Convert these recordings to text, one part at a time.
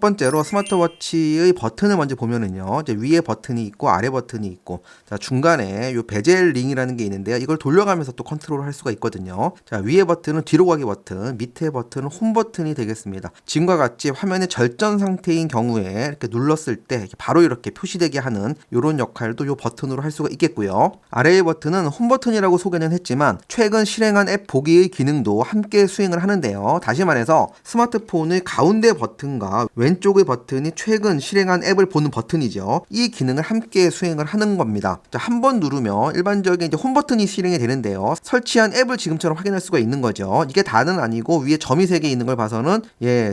번째로 스마트워치의 버튼을 먼저 보면은요, 이제 위에 버튼이 있고 아래 버튼이 있고, 자, 중간에 요 베젤 링이라는 게 있는데요. 이걸 돌려가면서 또 컨트롤을 할 수가 있거든요. 자, 위에 버튼은 뒤로 가기 버튼, 밑에 버튼은 홈 버튼이 되겠습니다. 지금과 같이 화면의 절전 상태인 경우에 이렇게 눌렀을 때 바로 이렇게 표시되게 하는 이런 역할도 요 버튼으로 할 수가 있겠고요. 아래의 버튼은 홈 버튼이라고 소개는 했지만 최근 실행한 앱 보기의 기능도 함께 수행을 하는데요. 다시 말해서 스마트폰의 가운데 버튼과 왼쪽의 버튼이 최근 실행한 앱을 보는 버튼이죠. 이 기능을 함께 수행을 하는 겁니다. 자, 한 번 누르면 일반적인 이제 홈 버튼이 실행이 되는데요. 설치한 앱을 지금처럼 확인할 수가 있는 거죠. 이게 다는 아니고 위에 점이 3개 있는 걸 봐서는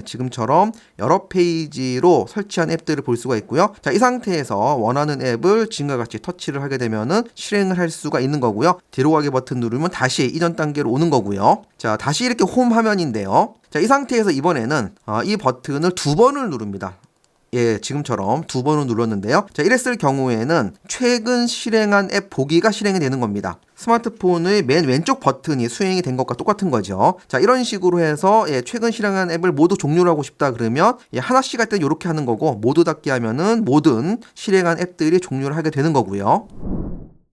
지금처럼 여러 페이지로 설치한 앱들을 볼 수가 있고요. 자, 이 상태에서 원하는 앱을 지금과 같이 터치를 하게 되면은 실행을 할 수가 있는 거고요. 뒤로 가기 버튼 누르면 다시 이전 단계로 오는 거고요. 자, 다시 이렇게 홈 화면인데요. 자, 이 상태에서 이번에는 이 버튼을 2번을 누릅니다. 지금처럼 2번을 눌렀는데요. 자, 이랬을 경우에는 최근 실행한 앱 보기가 실행이 되는 겁니다. 스마트폰의 맨 왼쪽 버튼이 수행이 된 것과 똑같은 거죠. 자, 이런 식으로 해서 최근 실행한 앱을 모두 종료를 하고 싶다 그러면 하나씩 할 때는 이렇게 하는 거고, 모두 닫기 하면은 모든 실행한 앱들이 종료를 하게 되는 거고요.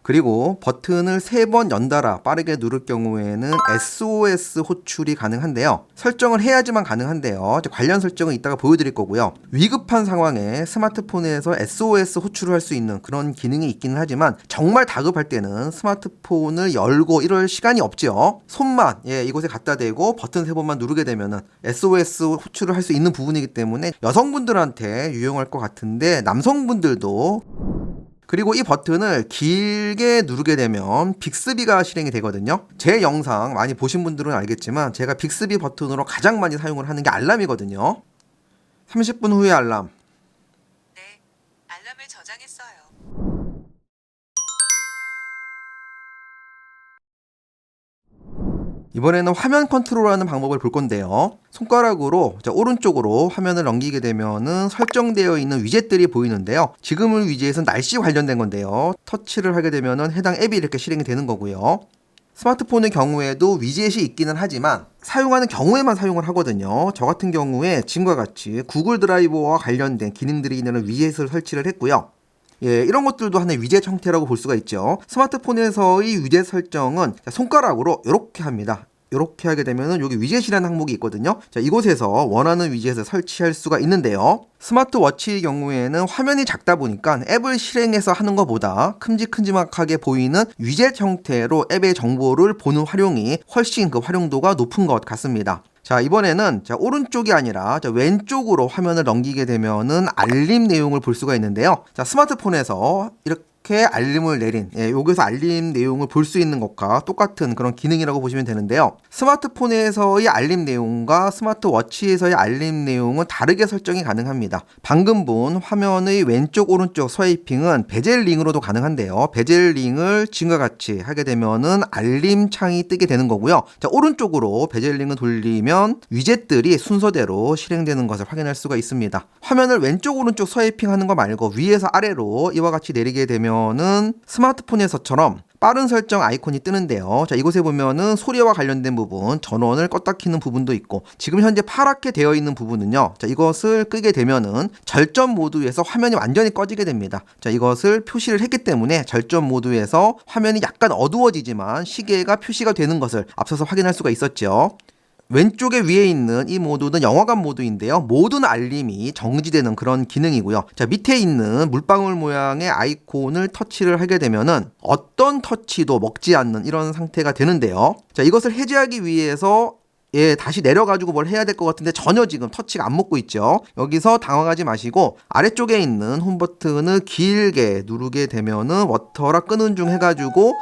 그리고 버튼을 3번 연달아 빠르게 누를 경우에는 SOS 호출이 가능한데요. 설정을 해야지만 가능한데요. 관련 설정은 이따가 보여드릴 거고요. 위급한 상황에 스마트폰에서 SOS 호출을 할 수 있는 그런 기능이 있기는 하지만 정말 다급할 때는 스마트폰을 열고 이럴 시간이 없죠. 손만 이곳에 갖다 대고 버튼 3번만 누르게 되면은 SOS 호출을 할 수 있는 부분이기 때문에 여성분들한테 유용할 것 같은데, 남성분들도 그리고 이 버튼을 길게 누르게 되면 빅스비가 실행이 되거든요. 제 영상 많이 보신 분들은 알겠지만 제가 빅스비 버튼으로 가장 많이 사용을 하는 게 알람이거든요. 30분 후에 알람. 네, 알람을 저장했어요. 이번에는 화면 컨트롤하는 방법을 볼 건데요. 손가락으로 오른쪽으로 화면을 넘기게 되면은 설정되어 있는 위젯들이 보이는데요. 지금의 위젯은 날씨 관련된 건데요. 터치를 하게 되면은 해당 앱이 이렇게 실행이 되는 거고요. 스마트폰의 경우에도 위젯이 있기는 하지만 사용하는 경우에만 사용을 하거든요. 저 같은 경우에 지금과 같이 구글 드라이버와 관련된 기능들이 있는 위젯을 설치를 했고요. 이런 것들도 하나의 위젯 형태라고 볼 수가 있죠. 스마트폰에서의 위젯 설정은 손가락으로 이렇게 합니다. 이렇게 하게 되면은 여기 위젯이라는 항목이 있거든요. 자, 이곳에서 원하는 위젯을 설치할 수가 있는데요. 스마트워치의 경우에는 화면이 작다 보니까 앱을 실행해서 하는 것보다 큼직큼직하게 보이는 위젯 형태로 앱의 정보를 보는 활용이 훨씬 그 활용도가 높은 것 같습니다. 자, 이번에는 오른쪽이 아니라 왼쪽으로 화면을 넘기게 되면은 알림 내용을 볼 수가 있는데요. 자, 스마트폰에서 이렇게 알림을 내린 여기서 알림 내용을 볼 수 있는 것과 똑같은 그런 기능이라고 보시면 되는데요. 스마트폰에서의 알림 내용과 스마트워치에서의 알림 내용은 다르게 설정이 가능합니다. 방금 본 화면의 왼쪽 오른쪽 스와이핑은 베젤 링으로도 가능한데요. 베젤 링을 지금과 같이 하게 되면은 알림 창이 뜨게 되는 거고요. 자, 오른쪽으로 베젤 링을 돌리면 위젯들이 순서대로 실행되는 것을 확인할 수가 있습니다. 화면을 왼쪽 오른쪽 스와이핑 하는 거 말고 위에서 아래로 이와 같이 내리게 되면은 스마트폰에서처럼 빠른 설정 아이콘이 뜨는데요. 자, 이곳에 보면은 소리와 관련된 부분, 전원을 껐다 켜는 부분도 있고, 지금 현재 파랗게 되어 있는 부분은요. 자, 이것을 끄게 되면은 절전 모드에서 화면이 완전히 꺼지게 됩니다. 자, 이것을 표시를 했기 때문에 절전 모드에서 화면이 약간 어두워지지만 시계가 표시가 되는 것을 앞서서 확인할 수가 있었죠. 왼쪽에 위에 있는 이 모드는 영화관 모드인데요. 모든 알림이 정지되는 그런 기능이고요. 자, 밑에 있는 물방울 모양의 아이콘을 터치를 하게 되면은 어떤 터치도 먹지 않는 이런 상태가 되는데요. 자, 이것을 해제하기 위해서 다시 내려가지고 뭘 해야 될 것 같은데 전혀 지금 터치가 안 먹고 있죠. 여기서 당황하지 마시고 아래쪽에 있는 홈 버튼을 길게 누르게 되면은 워터락 끄는 중 해가지고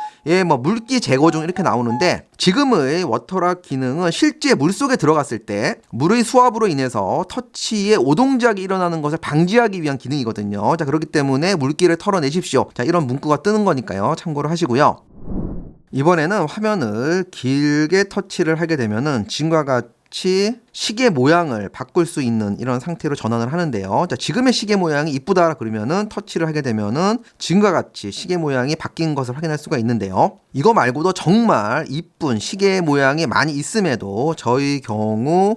물기 제거 중 이렇게 나오는데, 지금의 워터락 기능은 실제 물속에 들어갔을 때 물의 수압으로 인해서 터치에 오동작이 일어나는 것을 방지하기 위한 기능이거든요. 자, 그렇기 때문에 물기를 털어내십시오. 자, 이런 문구가 뜨는 거니까요. 참고를 하시고요. 이번에는 화면을 길게 터치를 하게 되면은 지금과 같이 시계 모양을 바꿀 수 있는 이런 상태로 전환을 하는데요. 자, 지금의 시계 모양이 이쁘다 그러면은 터치를 하게 되면은 지금과 같이 시계 모양이 바뀐 것을 확인할 수가 있는데요. 이거 말고도 정말 이쁜 시계 모양이 많이 있음에도 저희 경우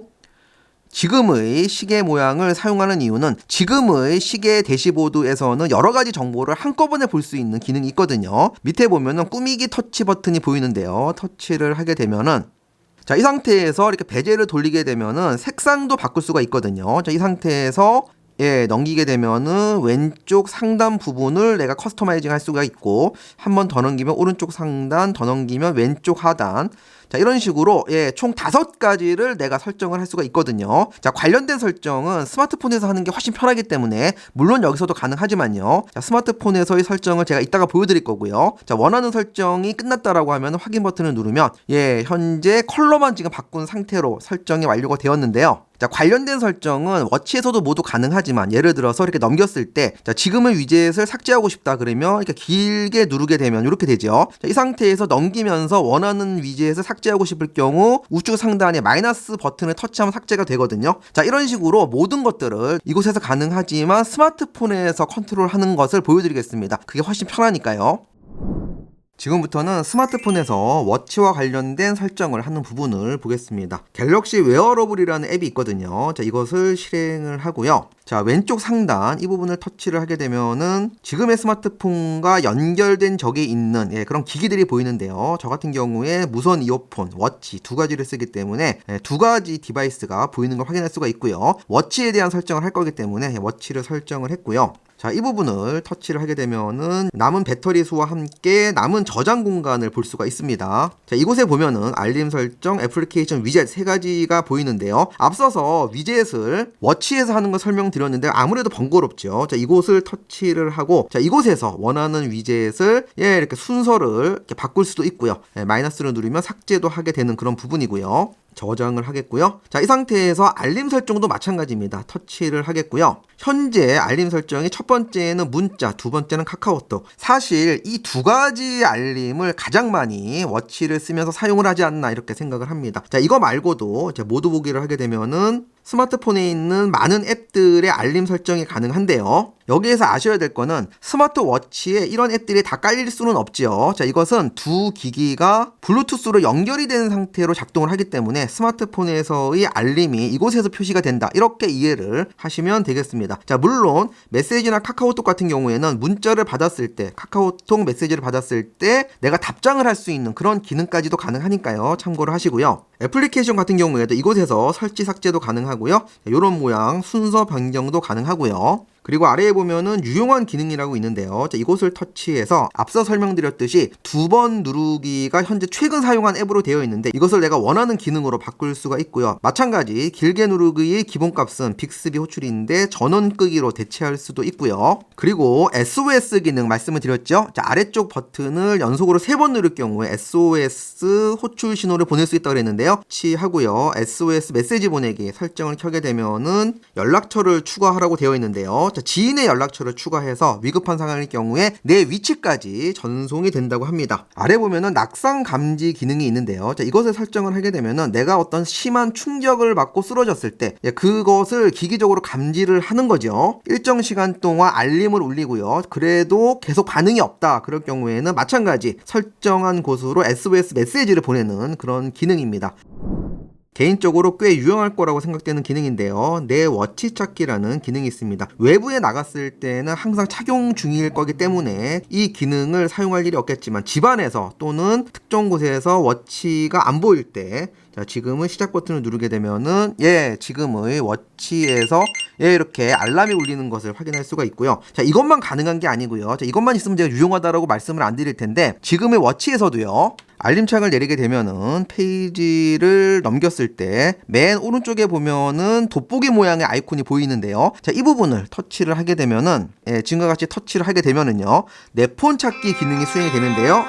지금의 시계 모양을 사용하는 이유는 지금의 시계 대시보드에서는 여러 가지 정보를 한꺼번에 볼 수 있는 기능이 있거든요. 밑에 보면은 꾸미기 터치 버튼이 보이는데요. 터치를 하게 되면은 자, 이 상태에서 이렇게 베젤을 돌리게 되면은 색상도 바꿀 수가 있거든요. 자, 이 상태에서 넘기게 되면은 왼쪽 상단 부분을 내가 커스터마이징 할 수가 있고, 한 번 더 넘기면 오른쪽 상단, 더 넘기면 왼쪽 하단. 자, 이런 식으로 총 5가지를 내가 설정을 할 수가 있거든요. 자, 관련된 설정은 스마트폰에서 하는 게 훨씬 편하기 때문에 물론 여기서도 가능하지만요. 자, 스마트폰에서의 설정을 제가 이따가 보여드릴 거고요. 자, 원하는 설정이 끝났다라고 하면 확인 버튼을 누르면 현재 컬러만 지금 바꾼 상태로 설정이 완료가 되었는데요. 자, 관련된 설정은 워치에서도 모두 가능하지만 예를 들어서 이렇게 넘겼을 때 자, 지금의 위젯을 삭제하고 싶다 그러면 이렇게 길게 누르게 되면 이렇게 되죠. 자, 이 상태에서 넘기면서 원하는 위젯을 삭제하고 싶을 경우 우측 상단에 마이너스 버튼을 터치하면 삭제가 되거든요. 자, 이런 식으로 모든 것들을 이곳에서 가능하지만 스마트폰에서 컨트롤하는 것을 보여드리겠습니다. 그게 훨씬 편하니까요. 지금부터는 스마트폰에서 워치와 관련된 설정을 하는 부분을 보겠습니다. 갤럭시 웨어러블이라는 앱이 있거든요. 자, 이것을 실행을 하고요. 자, 왼쪽 상단 이 부분을 터치를 하게 되면은 지금의 스마트폰과 연결된 적에 있는 그런 기기들이 보이는데요. 저 같은 경우에 무선 이어폰, 워치 두 가지를 쓰기 때문에 두 가지 디바이스가 보이는 걸 확인할 수가 있고요. 워치에 대한 설정을 할 거기 때문에 워치를 설정을 했고요. 자, 이 부분을 터치를 하게 되면은 남은 배터리 수와 함께 남은 저장 공간을 볼 수가 있습니다. 자, 이곳에 보면은 알림 설정, 애플리케이션, 위젯 세 가지가 보이는데요. 앞서서 위젯을 워치에서 하는 걸 설명드렸는데 아무래도 번거롭죠. 자, 이곳을 터치를 하고 자, 이곳에서 원하는 위젯을 이렇게 순서를 이렇게 바꿀 수도 있고요. 마이너스를 누르면 삭제도 하게 되는 그런 부분이고요. 저장을 하겠고요. 자, 이 상태에서 알림 설정도 마찬가지입니다. 터치를 하겠고요. 현재 알림 설정이 첫 번째는 문자, 두 번째는 카카오톡. 사실 이 두 가지 알림을 가장 많이 워치를 쓰면서 사용을 하지 않나 이렇게 생각을 합니다. 자, 이거 말고도 이제 모두 보기를 하게 되면은 스마트폰에 있는 많은 앱들의 알림 설정이 가능한데요. 여기에서 아셔야 될 거는 스마트워치에 이런 앱들이 다 깔릴 수는 없지요. 자, 이것은 두 기기가 블루투스로 연결이 된 상태로 작동을 하기 때문에 스마트폰에서의 알림이 이곳에서 표시가 된다. 이렇게 이해를 하시면 되겠습니다. 자, 물론 메시지나 카카오톡 같은 경우에는 문자를 받았을 때, 카카오톡 메시지를 받았을 때 내가 답장을 할 수 있는 그런 기능까지도 가능하니까요. 참고를 하시고요. 애플리케이션 같은 경우에도 이곳에서 설치 삭제도 가능하고요. 이런 모양 순서 변경도 가능하고요. 그리고 아래에 보면은 유용한 기능이라고 있는데요. 자, 이곳을 터치해서 앞서 설명드렸듯이 두 번 누르기가 현재 최근 사용한 앱으로 되어 있는데 이것을 내가 원하는 기능으로 바꿀 수가 있고요. 마찬가지 길게 누르기의 기본값은 빅스비 호출인데 전원 끄기로 대체할 수도 있고요. 그리고 SOS 기능 말씀을 드렸죠. 자, 아래쪽 버튼을 연속으로 3번 누를 경우에 SOS 호출 신호를 보낼 수 있다고 그랬는데요. 터치하고요. SOS 메시지 보내기 설정을 켜게 되면은 연락처를 추가하라고 되어 있는데요. 자, 지인의 연락처를 추가해서 위급한 상황일 경우에 내 위치까지 전송이 된다고 합니다. 아래 보면은 낙상 감지 기능이 있는데요. 자, 이것을 설정을 하게 되면은 내가 어떤 심한 충격을 받고 쓰러졌을 때 그것을 기기적으로 감지를 하는 거죠. 일정 시간 동안 알림을 울리고요. 그래도 계속 반응이 없다. 그럴 경우에는 마찬가지 설정한 곳으로 SOS 메시지를 보내는 그런 기능입니다. 개인적으로 꽤 유용할 거라고 생각되는 기능인데요. 내 워치 찾기라는 기능이 있습니다. 외부에 나갔을 때는 항상 착용 중일 거기 때문에 이 기능을 사용할 일이 없겠지만 집안에서 또는 특정 곳에서 워치가 안 보일 때 자, 지금은 시작 버튼을 누르게 되면은 지금의 워치에서 이렇게 알람이 울리는 것을 확인할 수가 있고요. 자, 이것만 가능한 게 아니고요. 자, 이것만 있으면 제가 유용하다라고 말씀을 안 드릴 텐데 지금의 워치에서도요. 알림창을 내리게 되면은 페이지를 넘겼을 때 맨 오른쪽에 보면은 돋보기 모양의 아이콘이 보이는데요. 자, 이 부분을 터치를 하게 되면은 지금과 같이 터치를 하게 되면은요. 내 폰 찾기 기능이 수행이 되는데요.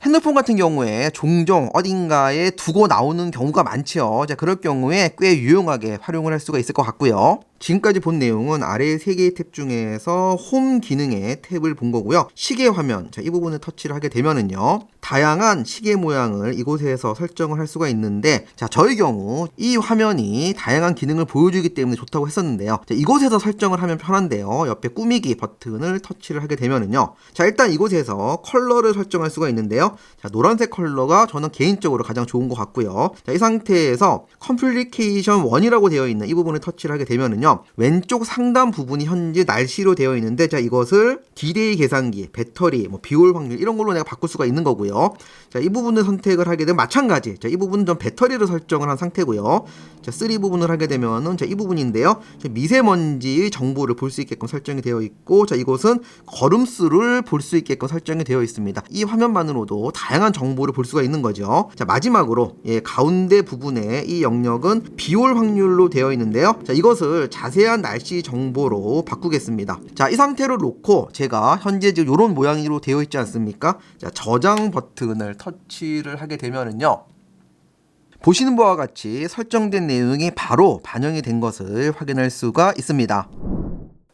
핸드폰 같은 경우에 종종 어딘가에 두고 나오는 경우가 많죠. 자, 그럴 경우에 꽤 유용하게 활용을 할 수가 있을 것 같고요. 지금까지 본 내용은 아래 3개의 탭 중에서 홈 기능의 탭을 본 거고요. 시계 화면, 자, 이 부분을 터치를 하게 되면은요, 다양한 시계 모양을 이곳에서 설정을 할 수가 있는데, 자, 저의 경우 이 화면이 다양한 기능을 보여주기 때문에 좋다고 했었는데요. 자, 이곳에서 설정을 하면 편한데요. 옆에 꾸미기 버튼을 터치를 하게 되면은요, 자, 일단 이곳에서 컬러를 설정할 수가 있는데요. 자, 노란색 컬러가 저는 개인적으로 가장 좋은 것 같고요. 자, 이 상태에서 컴플리케이션 1이라고 되어 있는 이 부분을 터치를 하게 되면은요, 왼쪽 상단 부분이 현재 날씨로 되어 있는데, 자, 이것을 디데이 계산기, 배터리, 비올 확률 이런 걸로 내가 바꿀 수가 있는 거고요. 자, 이 부분을 선택을 하게 되면 마찬가지. 자, 이 부분은 좀 배터리를 설정을 한 상태고요. 자, 3 부분을 하게 되면은, 자, 이 부분인데요. 자, 미세먼지의 정보를 볼 수 있게끔 설정이 되어 있고, 자, 이곳은 걸음수를 볼 수 있게끔 설정이 되어 있습니다. 이 화면만으로도 다양한 정보를 볼 수가 있는 거죠. 자, 마지막으로, 가운데 부분에 이 영역은 비올 확률로 되어 있는데요. 자, 이것을 자세한 날씨 정보로 바꾸겠습니다. 자, 이 상태로 놓고 제가 현재 지금 이런 모양으로 되어 있지 않습니까? 자, 저장 버튼을 터치를 하게 되면은요, 보시는 바와 같이 설정된 내용이 바로 반영이 된 것을 확인할 수가 있습니다.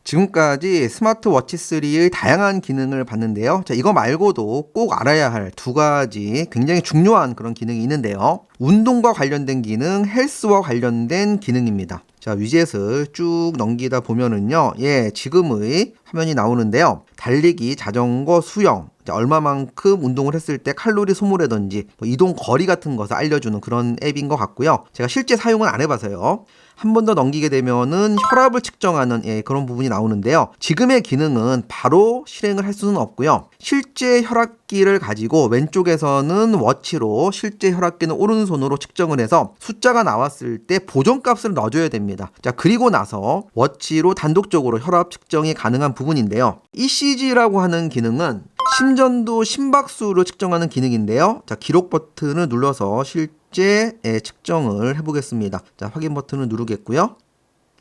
지금까지 스마트워치 3의 다양한 기능을 봤는데요. 자, 이거 말고도 꼭 알아야 할 2가지 굉장히 중요한 그런 기능이 있는데요. 운동과 관련된 기능, 헬스와 관련된 기능입니다. 자, 위젯을 쭉 넘기다 보면은요, 지금의 화면이 나오는데요. 달리기, 자전거, 수영, 얼마만큼 운동을 했을 때 칼로리 소모라든지 이동 거리 같은 것을 알려주는 그런 앱인 것 같고요. 제가 실제 사용은 안 해봐서요. 한 번 더 넘기게 되면은 혈압을 측정하는 그런 부분이 나오는데요. 지금의 기능은 바로 실행을 할 수는 없고요. 실제 혈압기를 가지고 왼쪽에서는 워치로 실제 혈압기는 오른손으로 측정을 해서 숫자가 나왔을 때 보정값을 넣어줘야 됩니다. 자, 그리고 나서 워치로 단독적으로 혈압 측정이 가능한 부분인데요. ECG라고 하는 기능은 심전도, 심박수를 측정하는 기능인데요. 자, 기록 버튼을 눌러서 실제 측정을 해보겠습니다. 자, 확인 버튼을 누르겠고요.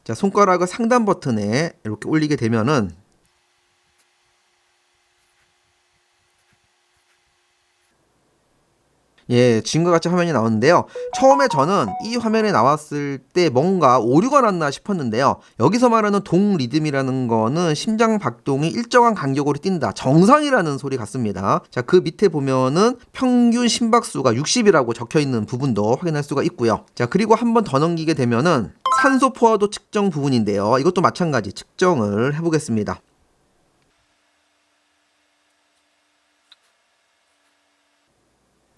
자, 손가락을 상단 버튼에 이렇게 올리게 되면은 지금과 같이 화면이 나오는데요. 처음에 저는 이 화면에 나왔을 때 뭔가 오류가 났나 싶었는데요. 여기서 말하는 동리듬이라는 거는 심장 박동이 일정한 간격으로 뛴다, 정상이라는 소리 같습니다. 자, 그 밑에 보면은 평균 심박수가 60이라고 적혀 있는 부분도 확인할 수가 있고요. 자, 그리고 한 번 더 넘기게 되면은 산소 포화도 측정 부분인데요. 이것도 마찬가지 측정을 해보겠습니다.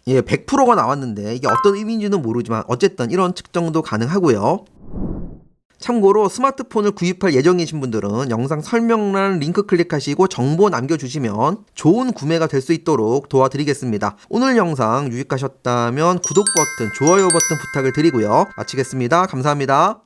100%가 나왔는데 이게 어떤 의미인지는 모르지만 어쨌든 이런 측정도 가능하고요. 참고로 스마트폰을 구입할 예정이신 분들은 영상 설명란 링크 클릭하시고 정보 남겨주시면 좋은 구매가 될 수 있도록 도와드리겠습니다. 오늘 영상 유익하셨다면 구독 버튼, 좋아요 버튼 부탁을 드리고요. 마치겠습니다. 감사합니다.